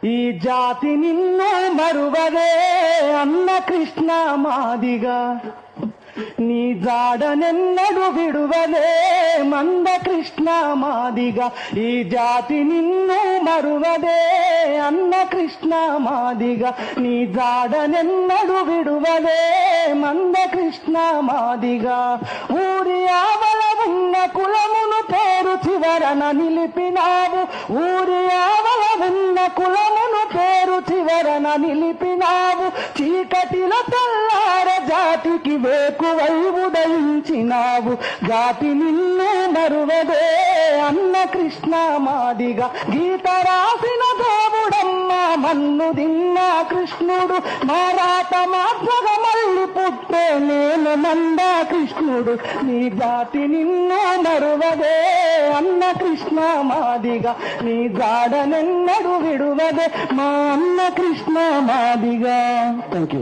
ఈ జాతి నిన్ను మరువదే అన్న కృష్ణ మాదిగా, నీ జాడనెన్నడు విడువలే మంద కృష్ణ మాదిగా. ఈ జాతి నిన్ను మరువదే అన్న కృష్ణ మాదిగా, నీ జాడనెన్నడు విడువలే మంద కృష్ణ మాదిగా. ఊరి ఆవల ఉన్న కులమును పేరు చివరన నిలిపినావు, ఊరి ఆవల ఉన్న కులమును పేరు చివరన నిలిపినావు. చీకటిలో తెల్లార జాతికి వేకువై ఉదయించినావు, జాతి నిన్ను మరువదే అన్న కృష్ణ మాదిగా. గీత రాసిన దేవుడమ్మ మన్ను దిన్న కృష్ణుడు, మారాట మాత్రగా మళ్ళీ పుట్టే నేను మంద కృష్ణుడు. నీ జాతి నిన్ను మరువదే అన్న కృష్ణ మాదిగా, నీ జాడనెన్నడు విడువదే మా అన్న కృష్ణ మాదిగా. Thank you.